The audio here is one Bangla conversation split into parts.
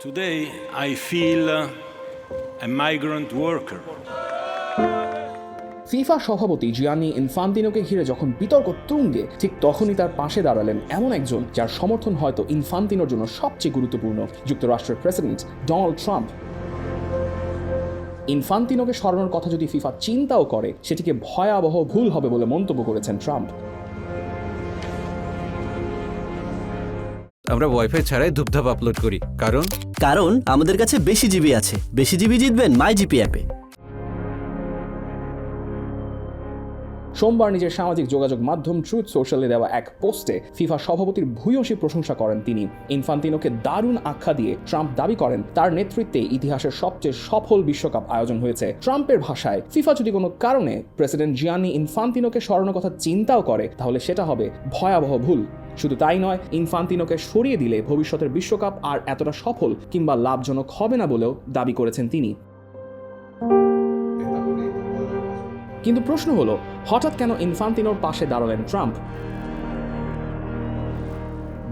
Today I feel a migrant worker. FIFA সভাপতি জিয়ানি ইনফান্তিনোকে ঘিরে যখন বিতর্ক তুঙ্গে, ঠিক তখনই তার পাশে দাঁড়ালেন এমন একজন যার সমর্থন হয়তো ইনফান্তিনোর জন্য সবচেয়ে গুরুত্বপূর্ণ, যুক্তরাষ্ট্রের প্রেসিডেন্ট ডোনাল্ড ট্রাম্প। ইনফান্তিনোকে সরানোর কথা যদি ফিফা চিন্তাও করে, সেটিকে ভয়াবহ ভুল হবে বলে মন্তব্য করেছেন ট্রাম্প। আমরা ওয়াইফাই ছাড়াই ধূপধাপ আপলোড করি, কারণ আমাদের কাছে বেশি জিবি আছে। বেশি জিবি জিতবেন মাইজিপি অ্যাপে। সোমবার নিজের সামাজিক যোগাযোগ মাধ্যম ট্রুথ সোশ্যালে দেওয়া এক পোস্টে ফিফা সভাপতির ভূয়সী প্রশংসা করেন তিনি। ইনফান্তিনোকে দারুণ আখ্যা দিয়ে ট্রাম্প দাবি করেন তার নেতৃত্বে ইতিহাসের সবচেয়ে সফল বিশ্বকাপ আয়োজন হয়েছে। ট্রাম্পের ভাষায়, ফিফা যদি কোনো কারণে প্রেসিডেন্ট জিয়ানি ইনফান্তিনোকে সরানোর কথা চিন্তাও করে, তাহলে সেটা হবে ভয়াবহ ভুল। শুধু তাই নয়, ইনফান্তিনোকে সরিয়ে দিলে ভবিষ্যতের বিশ্বকাপ আর এতটা সফল কিংবা লাভজনক হবে না বলেও দাবি করেছেন তিনি। কিন্তু প্রশ্ন হলো, হঠাৎ কেন ইনফান্তিনোর পাশে দাঁড়ালেন ট্রাম্প?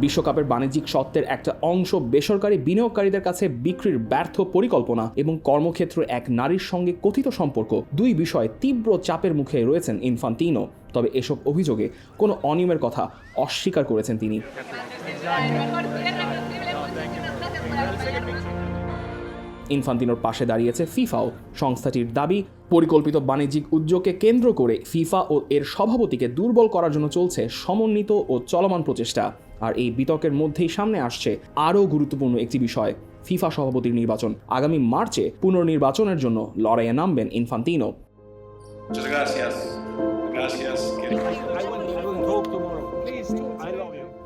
বিশ্বকাপের বাণিজ্যিক স্বত্বের একটা অংশ বেসরকারি বিনিয়োগকারীদের কাছে বিক্রির ব্যর্থ পরিকল্পনা এবং কর্মক্ষেত্রে এক নারীর সঙ্গে কথিত সম্পর্ক, দুই বিষয়ে তীব্র চাপের মুখে রয়েছেন ইনফান্তিনো। তবে এসব অভিযোগে কোনো অনিয়মের কথা অস্বীকার করেছেন তিনি। ইনফান্তিনোর পাশে দাঁড়িয়েছে ফিফাও। সংস্থাটির দাবি, পরিকল্পিত বাণিজ্যিক উদ্যোগকে কেন্দ্র করে ফিফা ও এর সভাপতিকে দুর্বল করার জন্য চলছে সমন্বিত ও চলমান প্রচেষ্টা। আর এই বিতর্কের মধ্যেই সামনে আসছে আরও গুরুত্বপূর্ণ একটি বিষয়, ফিফা সভাপতির নির্বাচন। আগামী মার্চে পুনর্নির্বাচনের জন্য লড়াইয়ে নামবেন ইনফান্তিনো।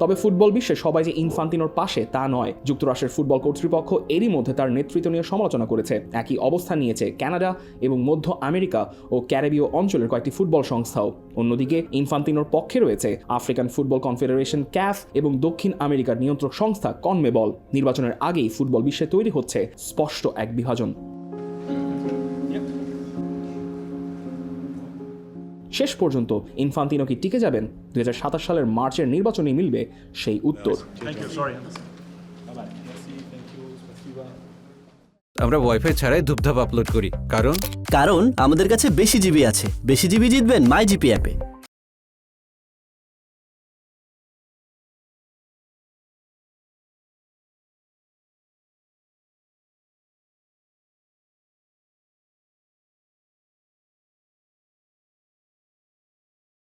তবে ফুটবল বিশ্বে সবাই যে ইনফান্তিনোর পাশে তা নয়। যুক্তরাষ্ট্রের ফুটবল কর্তৃপক্ষ এরই মধ্যে তার নেতৃত্ব নিয়ে সমালোচনা করেছে। একই অবস্থান নিয়েছে কানাডা এবং মধ্য আমেরিকা ও ক্যারিবীয় অঞ্চলের কয়েকটি ফুটবল সংস্থাও। অন্যদিকে ইনফান্তিনোর পক্ষে রয়েছে আফ্রিকান ফুটবল কনফেডারেশন ক্যাফ এবং দক্ষিণ আমেরিকার নিয়ন্ত্রক সংস্থা কনমেবল। নির্বাচনের আগেই ফুটবল বিশ্বে তৈরি হচ্ছে স্পষ্ট এক বিভাজন। শেষ পর্যন্ত ইনফান্তিনো কি টিকে যাবেন? 2027 সালের মার্চের নির্বাচনেই মিলবে সেই উত্তর। আমরা ওয়াইফাই ছাড়াই ধূপধাপ আপলোড করি, কারণ আমাদের কাছে বেশি জিবি আছে। বেশি জিবি জিতবেন মাইজিপি অ্যাপে।